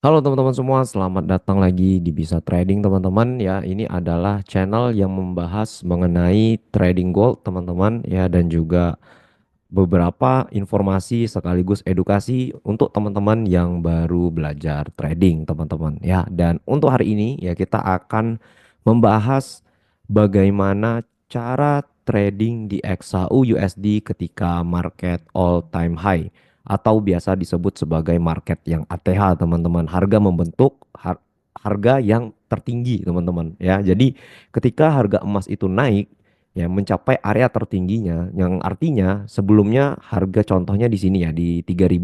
Halo teman-teman semua, selamat datang lagi di Bisa Trading teman-teman ya. Ini adalah channel yang membahas mengenai trading gold teman-teman ya, dan juga beberapa informasi sekaligus edukasi untuk teman-teman yang baru belajar trading teman-teman ya. Dan untuk hari ini ya kita akan membahas bagaimana cara trading di XAU USD ketika market all time high atau biasa disebut sebagai market yang ATH teman-teman. Harga yang tertinggi teman-teman ya. Jadi ketika harga emas itu naik ya mencapai area tertingginya, yang artinya sebelumnya harga contohnya di sini ya di 3.000,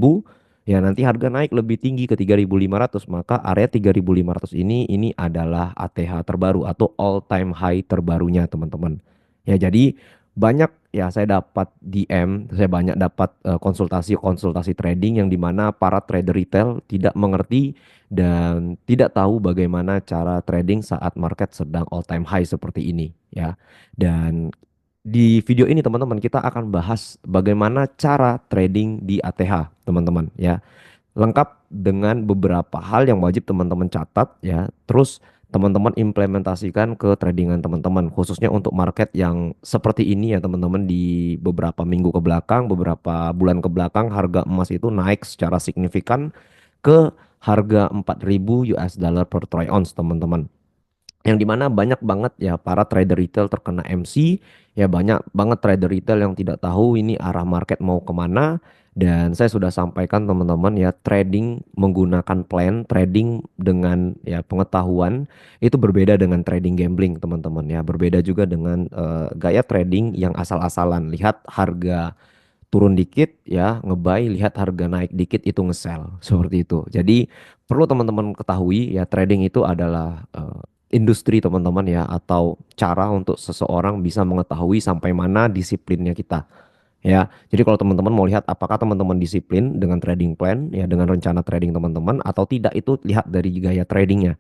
ya nanti harga naik lebih tinggi ke 3.500, maka area 3.500 ini adalah ATH terbaru atau all time high terbarunya teman-teman. Ya jadi banyak ya saya dapat DM, saya banyak dapat konsultasi-konsultasi trading yang dimana para trader retail tidak mengerti dan tidak tahu bagaimana cara trading saat market sedang all time high seperti ini ya. Dan di video ini teman-teman kita akan bahas bagaimana cara trading di ATH teman-teman ya. Lengkap dengan beberapa hal yang wajib teman-teman catat ya. Terus teman-teman implementasikan ke tradingan teman-teman khususnya untuk market yang seperti ini ya teman-teman. Di beberapa minggu ke belakang, beberapa bulan ke belakang harga emas itu naik secara signifikan ke harga 4.000 US dollar per troy ounce teman-teman, yang dimana banyak banget ya para trader retail terkena MC, ya banyak banget trader retail yang tidak tahu ini arah market mau kemana. Dan saya sudah sampaikan teman-teman ya, trading menggunakan plan, trading dengan ya pengetahuan itu berbeda dengan trading gambling teman-teman ya, berbeda juga dengan gaya trading yang asal-asalan, lihat harga turun dikit ya ngebuy, lihat harga naik dikit itu nge-sell seperti itu. Jadi perlu teman-teman ketahui ya, trading itu adalah industri teman-teman ya, atau cara untuk seseorang bisa mengetahui sampai mana disiplinnya kita ya. Jadi kalau teman-teman mau lihat apakah teman-teman disiplin dengan trading plan ya, dengan rencana trading teman-teman atau tidak, itu lihat dari gaya tradingnya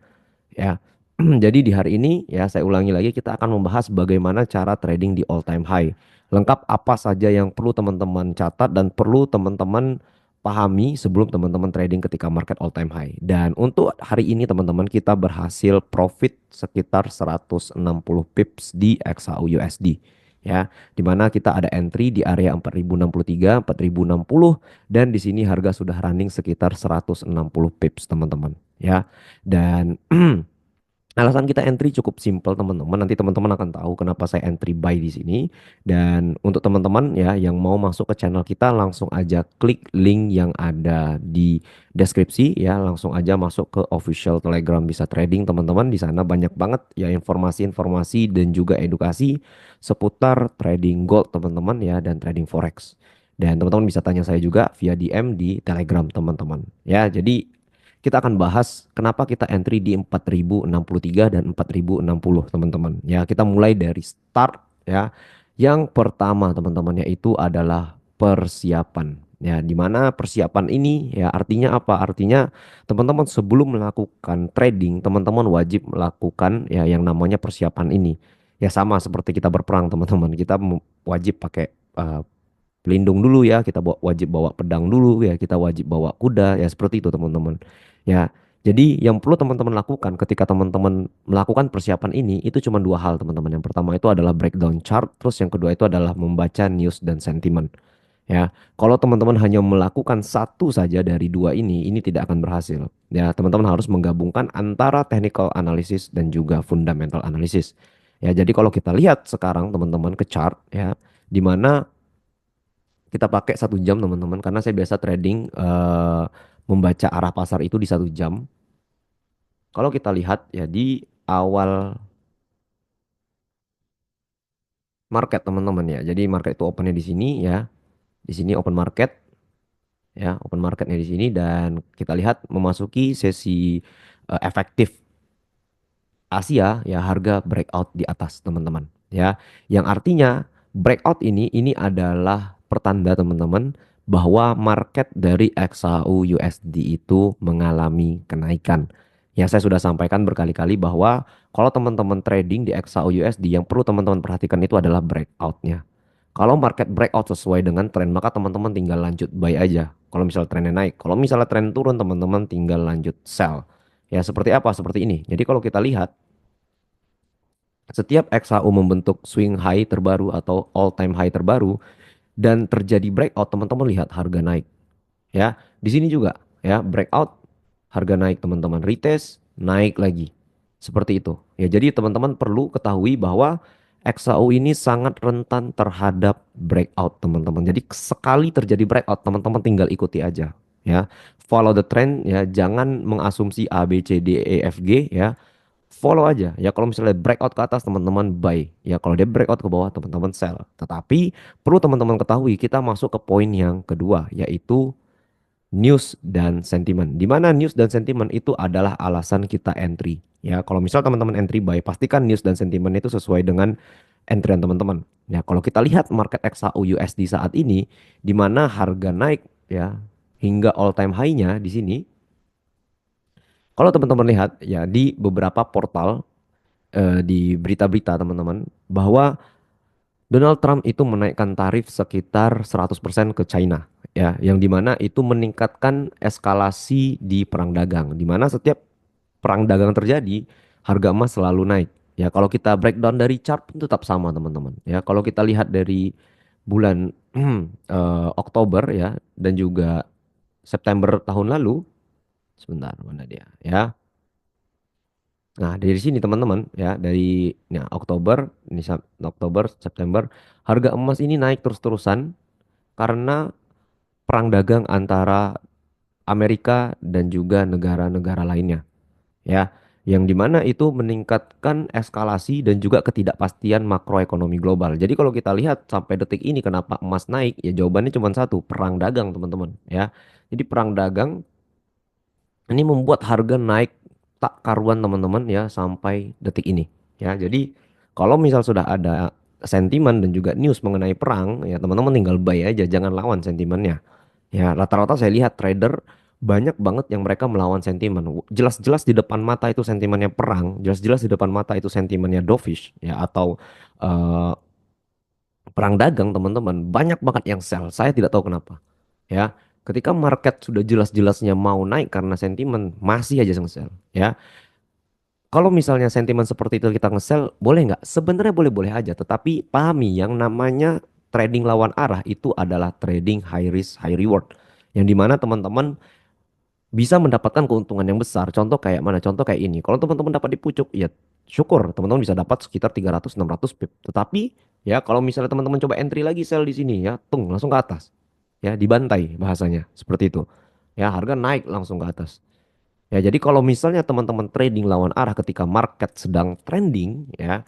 ya. Jadi di hari ini ya saya ulangi lagi, kita akan membahas bagaimana cara trading di all time high. Lengkap apa saja yang perlu teman-teman catat dan perlu teman-teman pahami sebelum teman-teman trading ketika market all time high. Dan untuk hari ini teman-teman kita berhasil profit sekitar 160 pips di XAU USD ya. Dimana kita ada entry di area 4.063, 4.060, dan di sini harga sudah running sekitar 160 pips teman-teman ya. Dan alasan kita entry cukup simpel teman-teman. Nanti teman-teman akan tahu kenapa saya entry buy di sini. Dan untuk teman-teman ya yang mau masuk ke channel kita, langsung aja klik link yang ada di deskripsi ya. Langsung aja masuk ke official Telegram Bisa Trading teman-teman. Di sana banyak banget ya informasi-informasi dan juga edukasi seputar trading gold teman-teman ya, dan trading forex. Dan teman-teman bisa tanya saya juga via DM di Telegram teman-teman. Ya, jadi kita akan bahas kenapa kita entry di 4.063 dan 4.060 teman-teman. Ya, kita mulai dari start ya. Yang pertama teman-teman yaitu adalah persiapan. Ya, di mana persiapan ini ya artinya apa? Artinya teman-teman sebelum melakukan trading, teman-teman wajib melakukan ya yang namanya persiapan ini. Ya sama seperti kita berperang teman-teman. Kita wajib pakai pelindung dulu ya, kita wajib bawa pedang dulu ya, kita wajib bawa kuda ya, seperti itu teman-teman. Ya, jadi yang perlu teman-teman lakukan ketika teman-teman melakukan persiapan ini itu cuma dua hal teman-teman. Yang pertama itu adalah breakdown chart, terus yang kedua itu adalah membaca news dan sentimen. Ya, kalau teman-teman hanya melakukan satu saja dari dua ini tidak akan berhasil. Ya, teman-teman harus menggabungkan antara technical analysis dan juga fundamental analysis. Ya, jadi kalau kita lihat sekarang teman-teman ke chart ya, di mana kita pakai 1 jam teman-teman, karena saya biasa trading membaca arah pasar itu di 1 jam. Kalau kita lihat ya di awal market teman-teman ya, jadi market itu opennya di sini ya, di sini open market ya, open marketnya di sini, dan kita lihat memasuki sesi efektif Asia ya, harga breakout di atas teman-teman ya, yang artinya breakout ini adalah pertanda teman-teman bahwa market dari XAU USD itu mengalami kenaikan. Yang saya sudah sampaikan berkali-kali bahwa kalau teman-teman trading di XAU USD, yang perlu teman-teman perhatikan itu adalah breakoutnya. Kalau market breakout sesuai dengan tren, maka teman-teman tinggal lanjut buy aja. Kalau misalnya trennya naik, kalau misalnya tren turun, teman-teman tinggal lanjut sell. Ya, seperti apa? Seperti ini. Jadi kalau kita lihat, setiap XAU membentuk swing high terbaru atau all time high terbaru dan terjadi breakout, teman-teman lihat harga naik. Ya, di sini juga ya, breakout, harga naik teman-teman, retest naik lagi. Seperti itu. Ya, jadi teman-teman perlu ketahui bahwa XAU ini sangat rentan terhadap breakout teman-teman. Jadi sekali terjadi breakout, teman-teman tinggal ikuti aja ya. Follow the trend ya, jangan mengasumsi A B C D E F G ya. Follow aja ya, kalau misalnya breakout ke atas teman-teman buy ya, kalau dia breakout ke bawah teman-teman sell. Tetapi perlu teman-teman ketahui, kita masuk ke poin yang kedua, yaitu news dan sentimen. Di mana news dan sentimen itu adalah alasan kita entry. Ya, kalau misal teman-teman entry buy, pastikan news dan sentimen itu sesuai dengan entryan teman-teman. Ya, kalau kita lihat market XAU USD saat ini, di mana harga naik ya hingga all time high-nya di sini. Kalau teman-teman lihat ya di beberapa portal, di berita-berita teman-teman, bahwa Donald Trump itu menaikkan tarif sekitar 100% ke China ya, yang dimana itu meningkatkan eskalasi di perang dagang, dimana setiap perang dagang terjadi harga emas selalu naik ya. Kalau kita breakdown dari chart itu tetap sama teman-teman ya. Kalau kita lihat dari bulan Oktober ya dan juga September tahun lalu, sebentar mana dia ya. Nah, dari sini teman-teman ya, dari ya, Oktober, Oktober, September, harga emas ini naik terus-terusan karena perang dagang antara Amerika dan juga negara-negara lainnya ya. Yang dimana itu meningkatkan eskalasi dan juga ketidakpastian makroekonomi global. Jadi kalau kita lihat sampai detik ini kenapa emas naik, ya jawabannya cuma satu, perang dagang teman-teman ya. Jadi perang dagang ini membuat harga naik tak karuan teman-teman ya sampai detik ini. Ya, jadi kalau misal sudah ada sentimen dan juga news mengenai perang, ya teman-teman tinggal buy aja, jangan lawan sentimennya. Ya, rata-rata saya lihat trader banyak banget yang mereka melawan sentimen. Jelas-jelas di depan mata itu sentimennya perang, jelas-jelas di depan mata itu sentimennya dovish ya, atau eh, perang dagang teman-teman. Banyak banget yang sell. Saya tidak tahu kenapa. Ya, ketika market sudah jelas-jelasnya mau naik karena sentimen, masih aja nge-sell. Ya, kalau misalnya sentimen seperti itu kita nge-sell, boleh nggak? Sebenarnya boleh-boleh aja. Tetapi pahami yang namanya trading lawan arah itu adalah trading high risk, high reward. Yang dimana teman-teman bisa mendapatkan keuntungan yang besar. Contoh kayak mana? Contoh kayak ini. Kalau teman-teman dapat di pucuk, ya syukur teman-teman bisa dapat sekitar 300-600 pip. Tetapi ya kalau misalnya teman-teman coba entry lagi sell di sini ya, tung langsung ke atas. Ya, dibantai bahasanya seperti itu. Ya, harga naik langsung ke atas. Ya, jadi kalau misalnya teman-teman trading lawan arah ketika market sedang trending ya,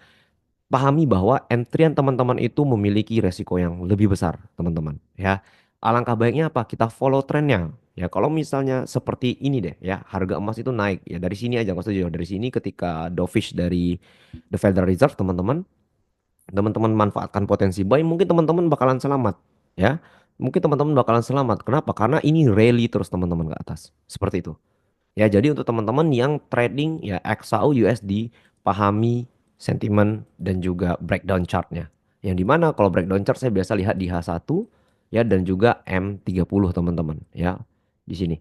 pahami bahwa entrian teman-teman itu memiliki resiko yang lebih besar, teman-teman. Ya, alangkah baiknya apa? Kita follow trennya. Ya, kalau misalnya seperti ini deh, ya, harga emas itu naik. Ya, dari sini aja, nggak usah jauh. Dari sini ketika dovish dari the Federal Reserve, teman-teman, teman-teman manfaatkan potensi buy, mungkin teman-teman bakalan selamat. Ya, mungkin teman-teman bakalan selamat. Kenapa? Karena ini rally terus teman-teman ke atas. Seperti itu. Ya, jadi untuk teman-teman yang trading ya XAU USD, pahami sentimen dan juga breakdown chartnya. Yang dimana kalau breakdown chart saya biasa lihat di H1 ya dan juga M30 teman-teman ya di sini.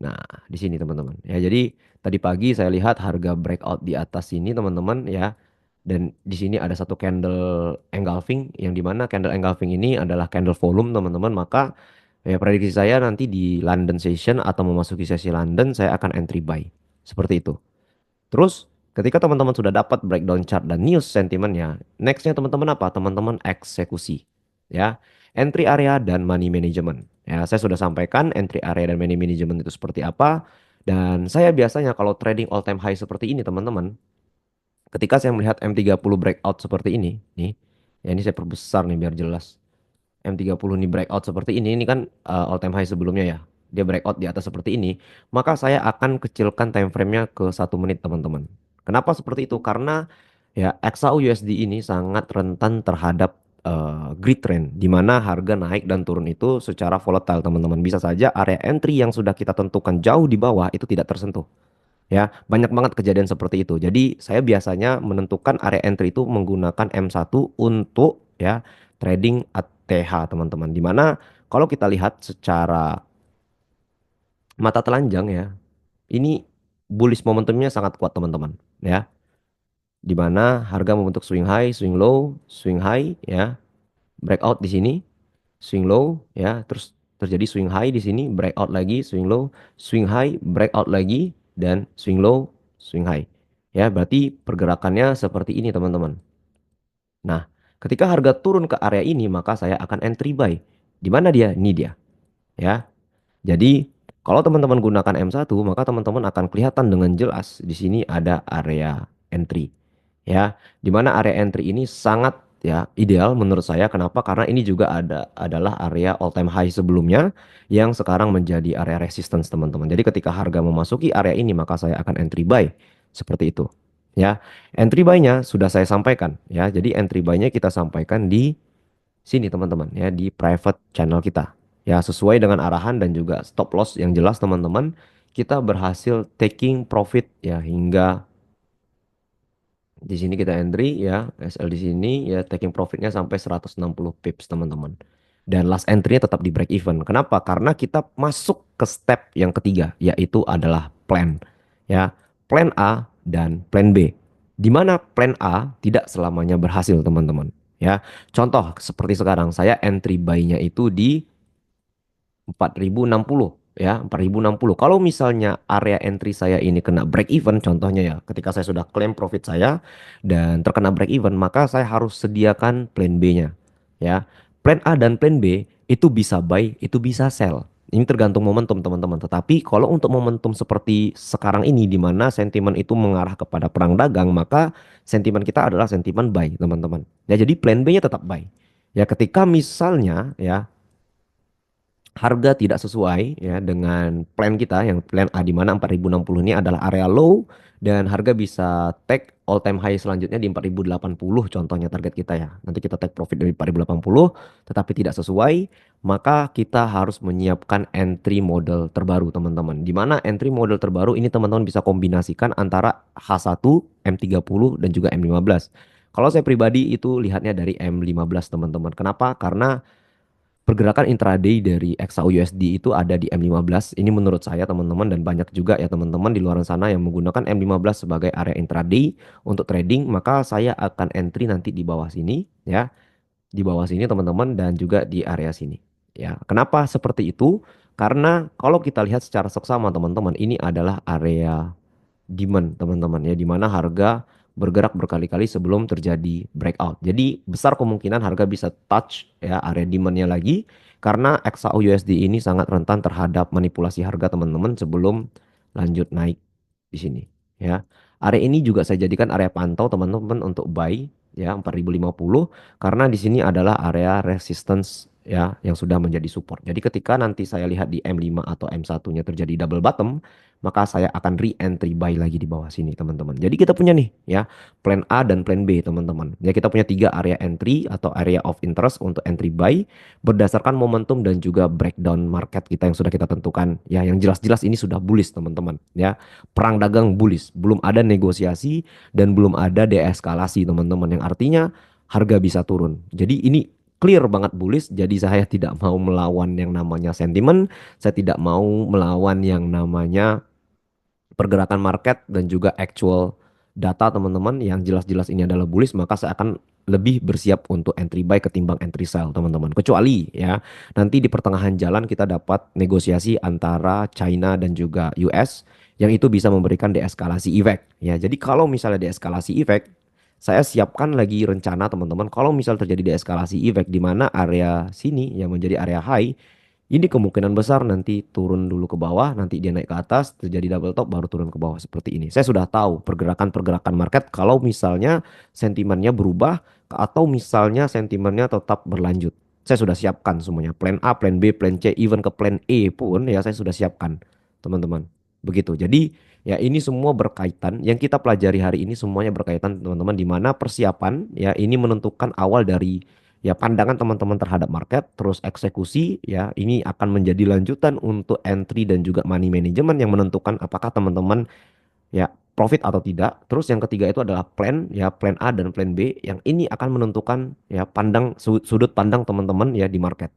Nah, di sini teman-teman. Ya, jadi tadi pagi saya lihat harga breakout di atas sini teman-teman ya. Dan di sini ada satu candle engulfing yang dimana candle engulfing ini adalah candle volume teman-teman. Maka ya prediksi saya nanti di London session atau memasuki sesi London saya akan entry buy. Seperti itu. Terus ketika teman-teman sudah dapat breakdown chart dan news sentimennya, nextnya teman-teman apa? Teman-teman eksekusi. Ya, entry area dan money management. Ya, saya sudah sampaikan entry area dan money management itu seperti apa. Dan saya biasanya kalau trading all time high seperti ini teman-teman, ketika saya melihat M30 breakout seperti ini, ya ini saya perbesar nih biar jelas. M30 nih breakout seperti ini kan all time high sebelumnya ya. Dia breakout di atas seperti ini, maka saya akan kecilkan time frame-nya ke 1 menit teman-teman. Kenapa seperti itu? Karena ya XAU USD ini sangat rentan terhadap greed trend di mana harga naik dan turun itu secara volatile teman-teman. Bisa saja area entry yang sudah kita tentukan jauh di bawah itu tidak tersentuh. Ya, banyak banget kejadian seperti itu. Jadi saya biasanya menentukan area entry itu menggunakan M1 untuk ya, trading ATH teman-teman. Dimana kalau kita lihat secara mata telanjang ya, ini bullish momentumnya sangat kuat teman-teman ya. Dimana harga membentuk swing high, swing high ya, breakout di sini, swing low ya, terus terjadi swing high di sini, breakout lagi, swing low, swing high, breakout lagi, dan swing low, swing high. Ya, berarti pergerakannya seperti ini teman-teman. Nah, ketika harga turun ke area ini, maka saya akan entry buy. Di mana dia? Ini dia. Ya, jadi kalau teman-teman gunakan M1, maka teman-teman akan kelihatan dengan jelas di sini ada area entry. Ya, di mana area entry ini sangat ya ideal menurut saya. Kenapa? Karena ini juga adalah area all time high sebelumnya yang sekarang menjadi area resistance teman-teman. Jadi ketika harga memasuki area ini, maka saya akan entry buy seperti itu. Ya, entry buy-nya sudah saya sampaikan ya. Jadi entry buy-nya kita sampaikan di sini teman-teman ya, di private channel kita. Ya, sesuai dengan arahan dan juga stop loss yang jelas teman-teman, kita berhasil taking profit ya hingga di sini kita entry ya, SL di sini ya, taking profitnya sampai 160 pips teman-teman. Dan last entry-nya tetap di break even. Kenapa? Karena kita masuk ke step yang ketiga, yaitu adalah plan. Ya, plan A dan plan B. Di mana plan A tidak selamanya berhasil teman-teman. Ya, contoh seperti sekarang saya entry buy-nya itu di 4060 ya, 4060. Kalau misalnya area entry saya ini kena break even contohnya ya, ketika saya sudah claim profit saya dan terkena break even, maka saya harus sediakan plan B-nya ya. Plan A dan plan B itu bisa buy, itu bisa sell. Ini tergantung momentum teman-teman. Tetapi kalau untuk momentum seperti sekarang ini di mana sentimen itu mengarah kepada perang dagang, maka sentimen kita adalah sentimen buy, teman-teman. Ya, jadi plan B-nya tetap buy. Ya, ketika misalnya ya harga tidak sesuai ya dengan plan kita yang plan A di mana 4060 ini adalah area low dan harga bisa take all time high selanjutnya di 4080 contohnya target kita ya. Nanti kita take profit dari 4080 tetapi tidak sesuai, maka kita harus menyiapkan entry model terbaru teman-teman. Di mana entry model terbaru ini teman-teman bisa kombinasikan antara H1, M30 dan juga M15. Kalau saya pribadi itu lihatnya dari M15 teman-teman. Kenapa? Karena pergerakan intraday dari XAUUSD itu ada di M15. Ini menurut saya teman-teman dan banyak juga ya teman-teman di luar sana yang menggunakan M15 sebagai area intraday untuk trading, maka saya akan entry nanti di bawah sini ya. Di bawah sini teman-teman dan juga di area sini. Ya, kenapa seperti itu? Karena kalau kita lihat secara seksama teman-teman, ini adalah area demand teman-teman ya, di mana harga bergerak berkali-kali sebelum terjadi breakout. Jadi besar kemungkinan harga bisa touch ya area demandnya lagi karena XAUUSD ini sangat rentan terhadap manipulasi harga teman-teman sebelum lanjut naik di sini ya. Area ini juga saya jadikan area pantau teman-teman untuk buy ya 4050 karena di sini adalah area resistance ya yang sudah menjadi support. Jadi ketika nanti saya lihat di M5 atau M1-nya terjadi double bottom, maka saya akan re-entry buy lagi di bawah sini teman-teman. Jadi kita punya nih ya plan A dan plan B teman-teman. Ya, kita punya tiga area entry atau area of interest untuk entry buy berdasarkan momentum dan juga breakdown market kita yang sudah kita tentukan. Ya, yang jelas-jelas ini sudah bullish teman-teman ya. Perang dagang bullish, belum ada negosiasi dan belum ada deeskalasi teman-teman, yang artinya harga bisa turun. Jadi ini clear banget bullish, jadi saya tidak mau melawan yang namanya sentimen, saya tidak mau melawan yang namanya pergerakan market dan juga actual data teman-teman yang jelas-jelas ini adalah bullish, maka saya akan lebih bersiap untuk entry buy ketimbang entry sell teman-teman. Kecuali ya nanti di pertengahan jalan kita dapat negosiasi antara China dan juga US yang itu bisa memberikan deeskalasi effect ya. Jadi kalau misalnya deeskalasi effect, saya siapkan lagi rencana teman-teman kalau misal terjadi deeskalasi effect di mana area sini yang menjadi area high ini kemungkinan besar nanti turun dulu ke bawah, nanti dia naik ke atas, terjadi double top, baru turun ke bawah seperti ini. Saya sudah tahu pergerakan-pergerakan market kalau misalnya sentimennya berubah atau misalnya sentimennya tetap berlanjut. Saya sudah siapkan semuanya. Plan A, plan B, plan C, even ke plan E pun ya saya sudah siapkan, teman-teman. Begitu. Jadi ya ini semua berkaitan. Yang kita pelajari hari ini semuanya berkaitan teman-teman, di mana persiapan ya ini menentukan awal dari ya pandangan teman-teman terhadap market, terus eksekusi ya ini akan menjadi lanjutan untuk entry dan juga money management yang menentukan apakah teman-teman ya profit atau tidak. Terus yang ketiga itu adalah plan, ya plan A dan plan B, yang ini akan menentukan ya sudut pandang teman-teman ya di market.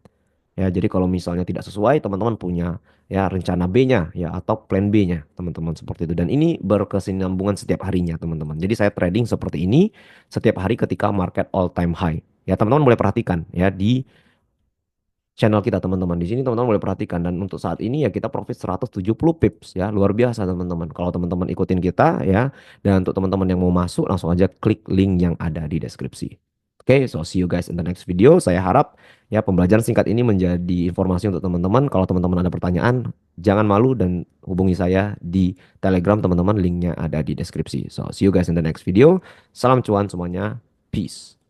Ya, jadi kalau misalnya tidak sesuai, teman-teman punya ya rencana B-nya ya atau plan B-nya, teman-teman seperti itu. Dan ini berkesinambungan setiap harinya, teman-teman. Jadi saya trading seperti ini setiap hari ketika market all time high. Ya, teman-teman boleh perhatikan ya di channel kita, teman-teman. Di sini teman-teman boleh perhatikan, dan untuk saat ini ya kita profit 170 pips ya. Luar biasa, teman-teman. Kalau teman-teman ikutin kita ya, dan untuk teman-teman yang mau masuk langsung aja klik link yang ada di deskripsi. Oke, so see you guys in the next video. Saya harap ya pembelajaran singkat ini menjadi informasi untuk teman-teman. Kalau teman-teman ada pertanyaan, jangan malu dan hubungi saya di Telegram, teman-teman. Linknya ada di deskripsi. So see you guys in the next video. Salam cuan semuanya. Peace.